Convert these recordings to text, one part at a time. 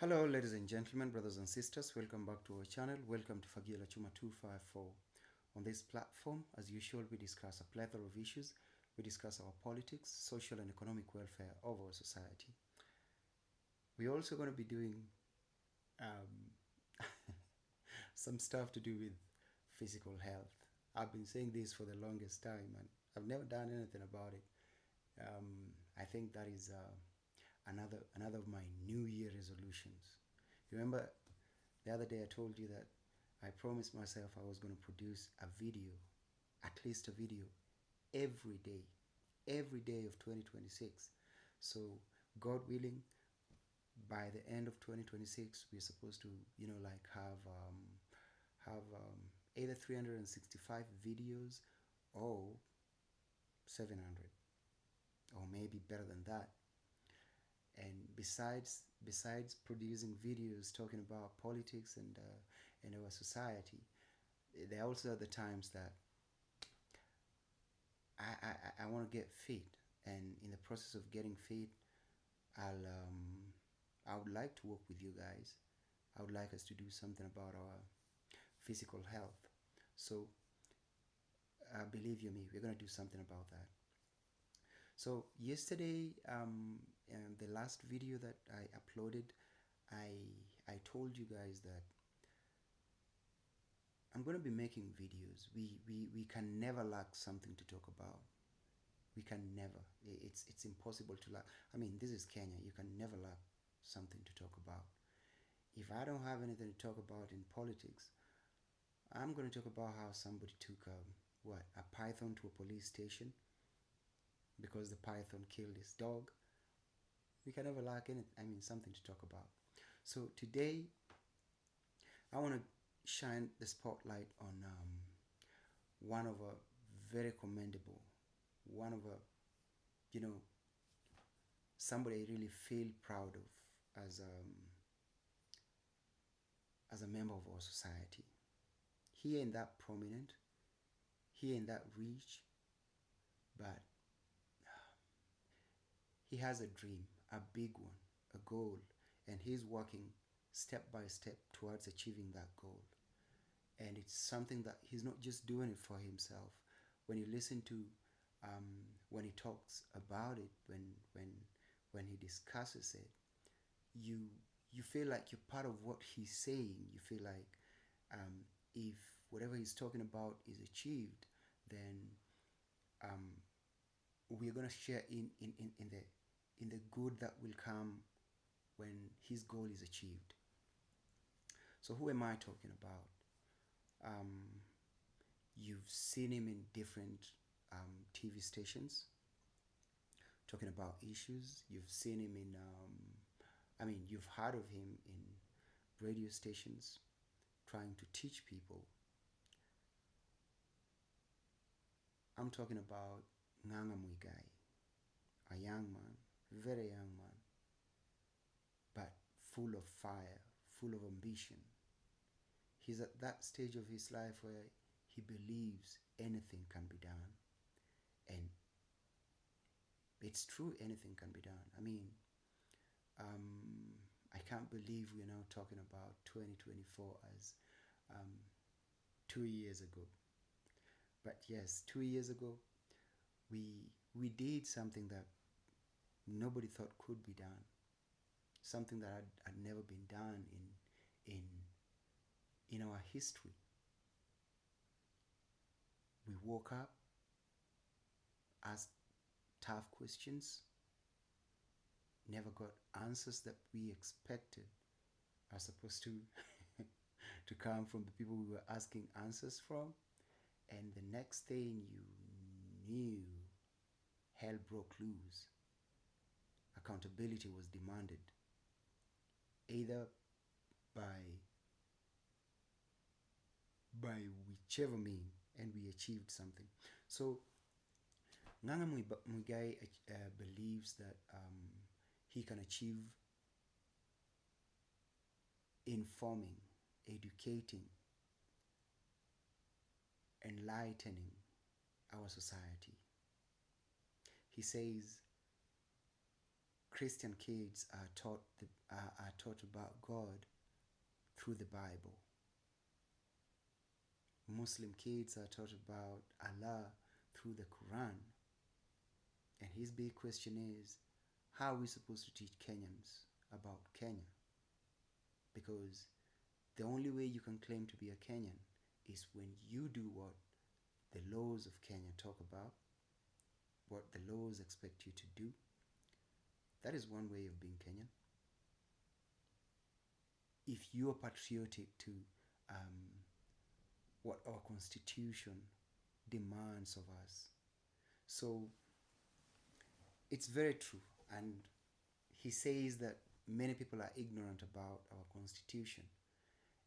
Hello ladies and gentlemen, brothers and sisters, welcome back to our channel. Welcome to Fagila Chuma 254. On this platform, as usual, we discuss a plethora of issues. We discuss our politics, social and economic welfare of our society. We're also going to be doing um, some stuff to do with physical health. I've been saying this for the longest time and I've never done anything about it. I think that is another of my New Year resolutions. Remember the other day I told you that I promised myself I was going to produce a video, at least a video, every day of 2026. So God willing, by the end of 2026, we're supposed to, like have either 365 videos or 700, or maybe better than that. And besides producing videos talking about politics and our society, there are also the times that I want to get fit, and in the process of getting fit, I would like to work with you guys. I would like us to do something about our physical health. So believe you me, we're gonna do something about that. So yesterday, the last video that I uploaded, I told you guys that I'm going to be making videos. We can never lack something to talk about. We can never. It's impossible to lack. I mean, this is Kenya. You can never lack something to talk about. If I don't have anything to talk about in politics, I'm going to talk about how somebody took a python to a police station because the python killed his dog. We can never lack anything. I mean, something to talk about. So today, I want to shine the spotlight on one of a very commendable, one of a, somebody I really feel proud of as a member of our society. He ain't that prominent, he ain't that rich, but he has a dream, a big one, a goal, and he's working step by step towards achieving that goal. And it's something that he's not just doing it for himself. When you listen to when he talks about it, when he discusses it, you feel like you're part of what he's saying. You feel like if whatever he's talking about is achieved, then we're gonna share in the good that will come when his goal is achieved. So who am I talking about? You've seen him in different TV stations talking about issues. You've seen him in, you've heard of him in radio stations trying to teach people. I'm talking about Muigai, a young man, very young man, but full of fire, full of ambition. He's at that stage of his life where he believes anything can be done. And it's true, anything can be done. I mean, I can't believe we're now talking about 2024 as 2 years ago. But yes, 2 years ago, we did something that nobody thought could be done. Something that had never been done in our history. We woke up, asked tough questions, never got answers that we expected are supposed to to come from the people we were asking answers from. And the next thing you knew, hell broke loose. Accountability was demanded, either by whichever mean, and we achieved something. So Nganga Muigai believes that he can achieve informing, educating, enlightening our society. He says Christian kids are taught about God through the Bible. Muslim kids are taught about Allah through the Quran. And his big question is, how are we supposed to teach Kenyans about Kenya? Because the only way you can claim to be a Kenyan is when you do what the laws of Kenya talk about, what the laws expect you to do. That is one way of being Kenyan. If you are patriotic to what our constitution demands of us. So it's very true, and he says that many people are ignorant about our constitution.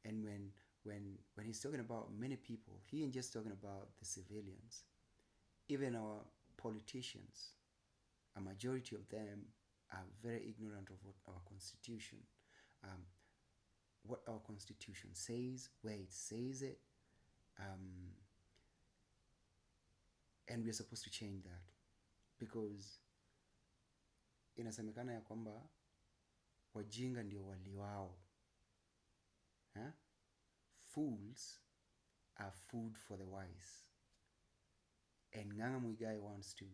And when he's talking about many people, he ain't just talking about the civilians. Even our politicians, a majority of them are very ignorant of what our constitution says, where it says it, and we're supposed to change that, because inasemekana ya kwamba wajinga ndio waliwao. Fools are food for the wise. And Muigai wants to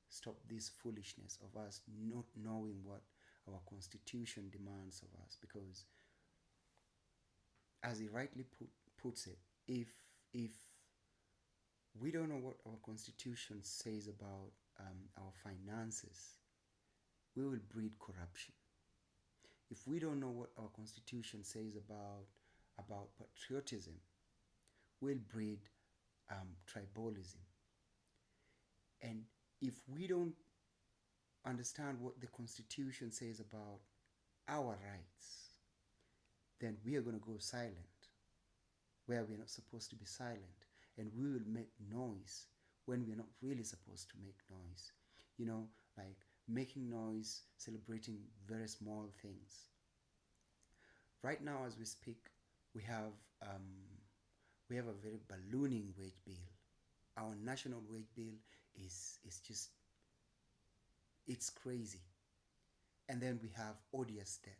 stop this foolishness of us not knowing what our constitution demands of us, because as he rightly puts it, if we don't know what our constitution says about our finances, we will breed corruption. If we don't know what our constitution says about patriotism, we'll breed tribalism. And if we don't understand what the constitution says about our rights, then we are going to go silent where we're not supposed to be silent, and we will make noise when we're not really supposed to make noise. Like making noise, celebrating very small things. Right now, as we speak, we have a very ballooning wage bill. Our national wage bill is just, it's crazy. And then we have odious debt.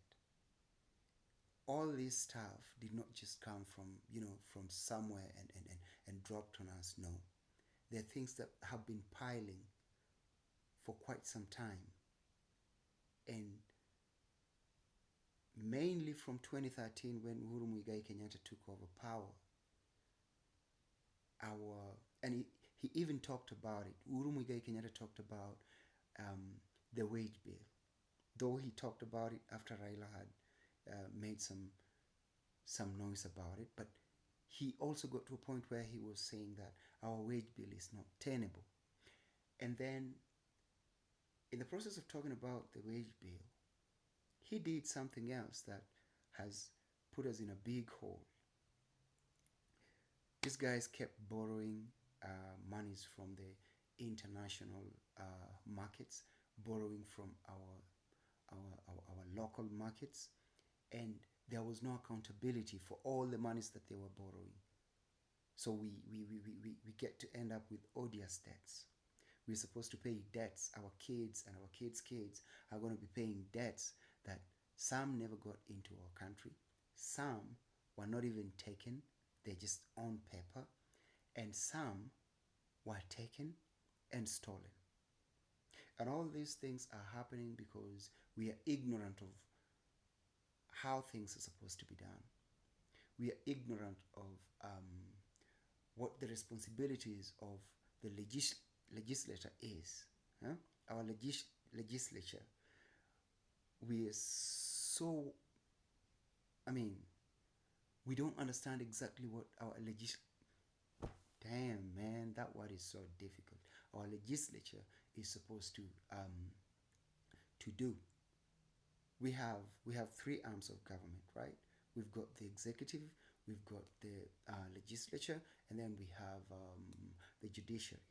All this stuff did not just come from somewhere and dropped on us. No, they're things that have been piling for quite some time, and mainly from 2013, when Muigai Kenyatta took over power. He even talked about it. Muigai Kenyatta talked about the wage bill, though he talked about it after Raila had made some noise about it. But he also got to a point where he was saying that our wage bill is not tenable. And then, in the process of talking about the wage bill, he did something else that has put us in a big hole. These guys kept borrowing monies from the international markets, borrowing from our local markets, and there was no accountability for all the monies that they were borrowing. So we get to end up with odious debts. We're supposed to pay debts. Our kids and our kids' kids are going to be paying debts that some never got into our country. Some were not even taken. They're just on paper. And some were taken and stolen. And all these things are happening because we are ignorant of how things are supposed to be done. We are ignorant of what the responsibilities of the legislature is. Our legislature, we are so, we don't understand exactly what our damn man, that word is so difficult. Our legislature is supposed to do. We have three arms of government, right? We've got the executive, we've got the legislature, and then we have the judiciary.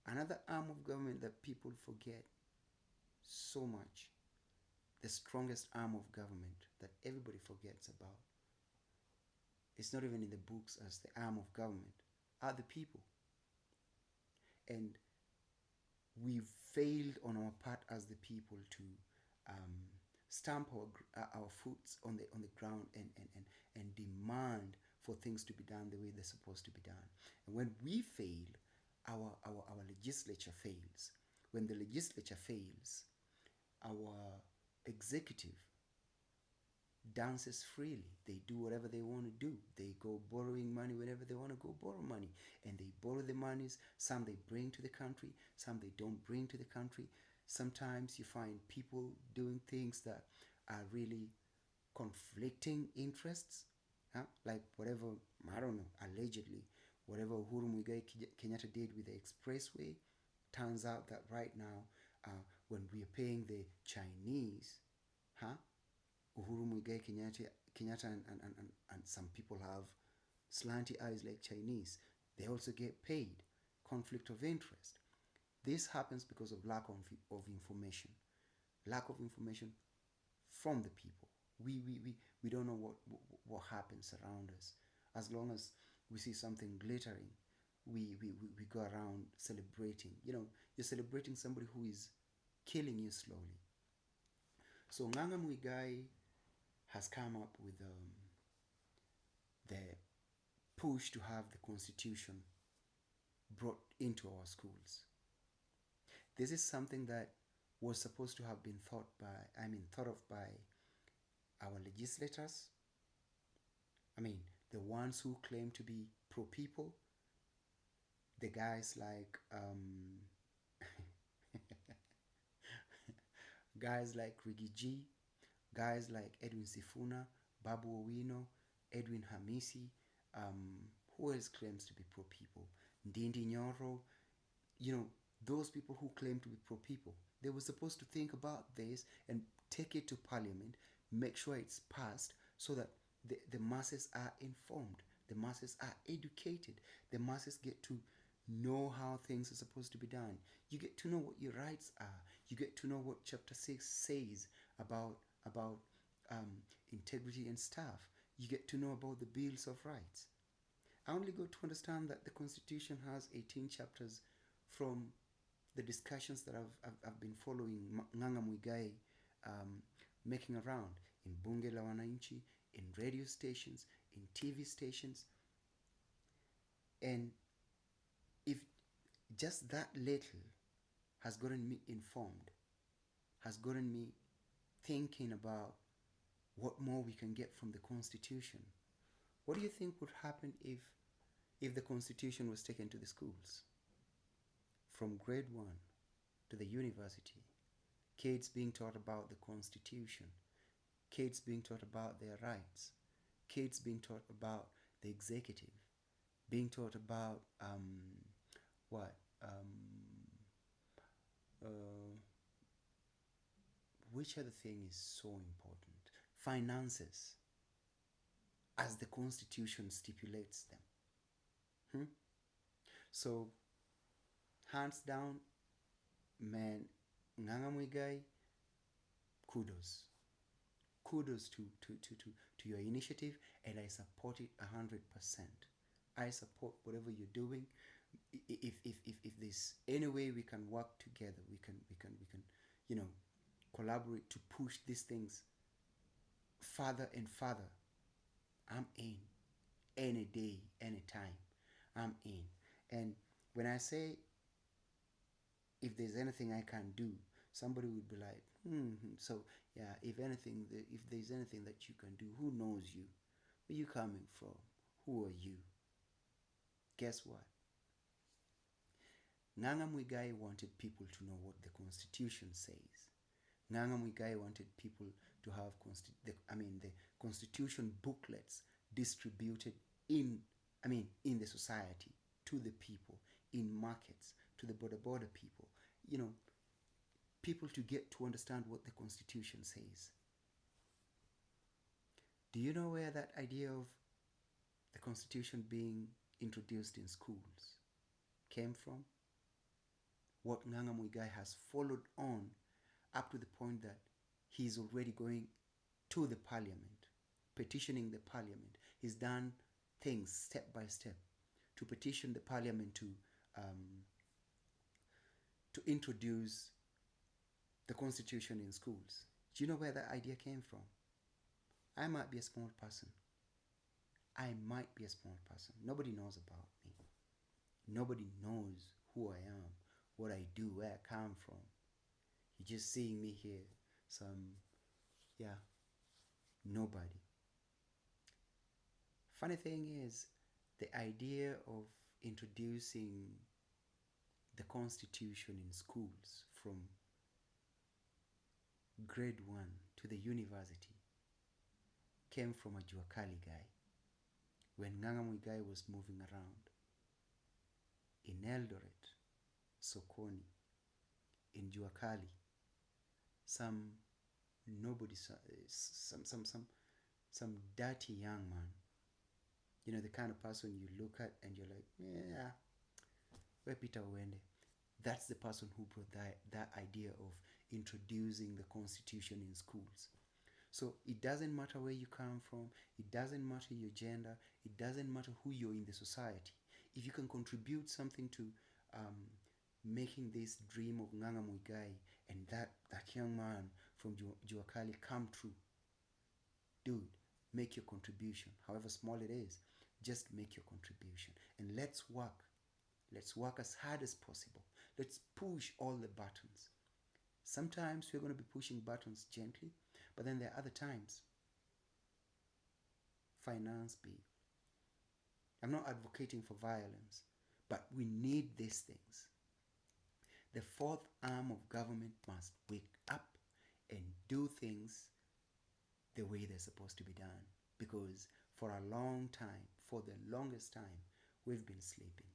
Another arm of government that people forget so much, the strongest arm of government that everybody forgets about, it's not even in the books as the arm of government, are the people. And we failed on our part as the people to um, stamp our foot on the ground and demand for things to be done the way they're supposed to be done. And when we fail, our legislature fails. When the legislature fails, our executive dances freely. They do whatever they want to do. They go borrowing money whenever they want to go borrow money. And they borrow the monies. Some they bring to the country, some they don't bring to the country. Sometimes you find people doing things that are really conflicting interests. Like whatever, I don't know, allegedly, whatever Uhuru Muigai Kenyatta did with the expressway, turns out that right now, when we are paying the Chinese, Uhuru Muigai Kenyatta and some people have slanty eyes like Chinese. They also get paid. Conflict of interest. This happens because of lack of information. Lack of information from the people. We don't know what happens around us. As long as we see something glittering, we go around celebrating. You're celebrating somebody who is killing you slowly. So Nganga Muigai has come up with the push to have the constitution brought into our schools. This is something that was supposed to have been thought of by our legislators. The ones who claim to be pro-people, the guys like guys like Riggy, guys like Edwin Sifuna, Babu Owino, Edwin Hamisi, who else claims to be pro-people? Ndindi Nyoro, those people who claim to be pro-people. They were supposed to think about this and take it to parliament, make sure it's passed so that the masses are informed, the masses are educated, the masses get to know how things are supposed to be done. You get to know what your rights are. You get to know what Chapter 6 says about integrity and stuff. You get to know about the Bills of Rights. I only got to understand that the Constitution has 18 chapters from the discussions that I've been following Nganga Muigai making around in Bunge la Wananchi, in radio stations, in TV stations. And if just that little has gotten me informed, has gotten me thinking about what more we can get from the Constitution, what do you think would happen if the Constitution was taken to the schools? From grade 1 to the university, kids being taught about the Constitution, kids being taught about their rights, kids being taught about the executive, being taught about which other thing is so important? Finances, as the Constitution stipulates them. So, hands down, man, Nganga Muigai, kudos. Kudos to your initiative, and I support it 100%. I support whatever you're doing. If there's any way we can work together, we can collaborate to push these things further and further. I'm in. Any day, any time, I'm in. And when I say if there's anything I can do, somebody would be like, so yeah, if there's anything that you can do, who knows you? Where you coming from? Who are you? Guess what? Nganga Muigai wanted people to know what the Constitution says. Nganga Muigai wanted people to have the Constitution booklets distributed in the society, to the people, in markets, to the border people. People to get to understand what the Constitution says. Do you know where that idea of the Constitution being introduced in schools came from? What Nganga Muigai has followed on up to the point that he's already going to the parliament, petitioning the parliament. He's done things step by step to petition the parliament to to introduce the Constitution in schools. Do you know where that idea came from? I might be a small person. I might be a small person. Nobody knows about me. Nobody knows who I am, what I do, where I come from. You're just seeing me here. Nobody. Funny thing is, the idea of introducing the Constitution in schools from grade 1 to the university came from a Juakali guy when Muigai was moving around in Eldoret, Sokoni, in Juakali. Some dirty young man, you know, the kind of person you look at and you're like, yeah, where Peter Wende. That's the person who brought that idea of introducing the Constitution in schools. So it doesn't matter where you come from, it doesn't matter your gender, it doesn't matter who you're in the society. If you can contribute something to making this dream of Nganga Muigai and that young man from Juakali come true, dude, make your contribution. However small it is, just make your contribution. And let's work. Let's work as hard as possible. Let's push all the buttons. Sometimes we're going to be pushing buttons gently, but then there are other times. Finance be. I'm not advocating for violence, but we need these things. The fourth arm of government must wake up and do things the way they're supposed to be done. Because for a long time, for the longest time, we've been sleeping.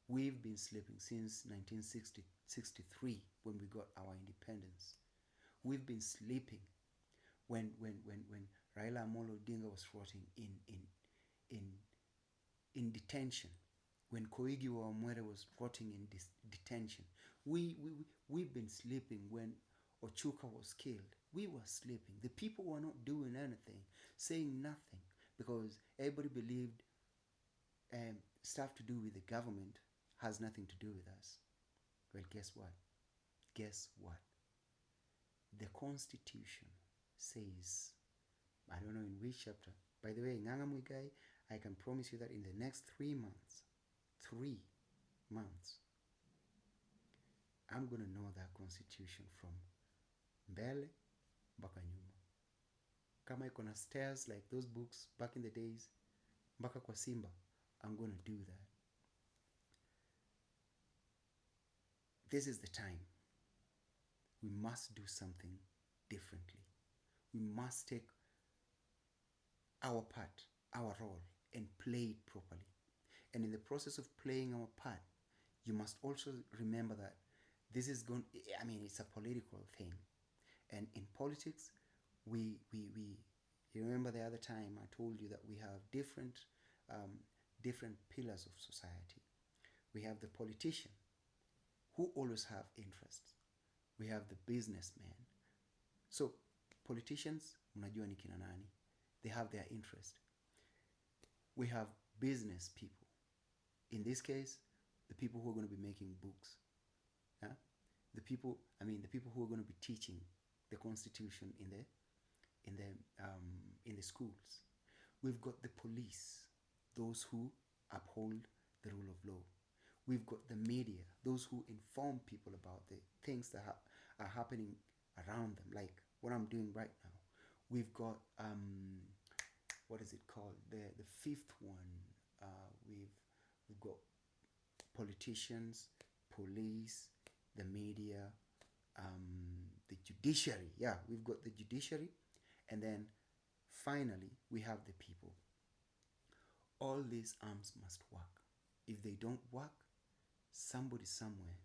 We've been sleeping since 1963 when we got our independence. We've been sleeping when Raila Amolo Odinga was rotting in detention, when Koigi Wamwere was rotting in detention. We've been sleeping when Ochuka was killed. We were sleeping. The people were not doing anything, saying nothing, because everybody believed stuff to do with the government has nothing to do with us. Well, guess what? Guess what? The Constitution says, I don't know in which chapter. By the way, Nganga Muigai, I can promise you that in the next 3 months, I'm going to know that Constitution from mbele mpaka nyuma. Kama iko na stairs like those books back in the days, mpaka kwa Simba, I'm going to do that. This is the time. We must do something differently. We must take our part, our role, and play it properly. And in the process of playing our part, you must also remember that this is it's a political thing. And in politics, you remember the other time I told you that we have different pillars of society. We have the politician, who always have interests. We have the businessman. So politicians, mnajua ni kina nani? They have their interest. We have business people. In this case, the people who are going to be making books. Yeah? The people who are going to be teaching the Constitution in the schools. We've got the police, those who uphold the rule of law. We've got the media, those who inform people about the things that are happening around them, like what I'm doing right now. We've got what is it called? The fifth one. We've got politicians, police, the media, the judiciary. Yeah, we've got the judiciary, and then finally we have the people. All these arms must work. If they don't work, somebody somewhere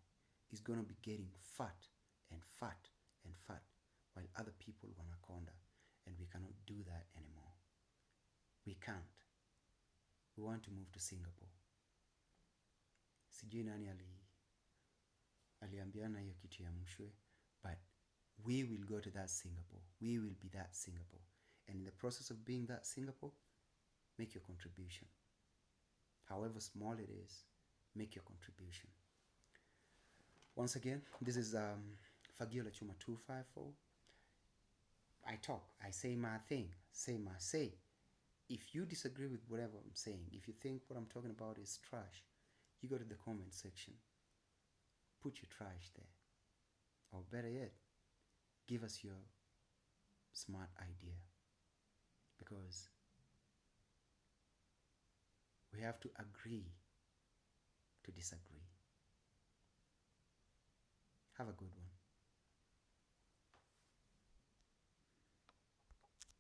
is going to be getting fat and fat and fat, while other people wanakonda, and we cannot do that anymore. We can't. We want to move to Singapore. Sijui nani aliambiana hiyo kitu ya mshwe, but we will go to that Singapore. We will be that Singapore. And in the process of being that Singapore, make your contribution. However small it is, make your contribution. Once again, this is Fagiola Chuma 254. I talk, I say my thing, say my say. If you disagree with whatever I'm saying, if you think what I'm talking about is trash, you go to the comment section, put your trash there. Or better yet, give us your smart idea. Because we have to agree to disagree. Have a good one.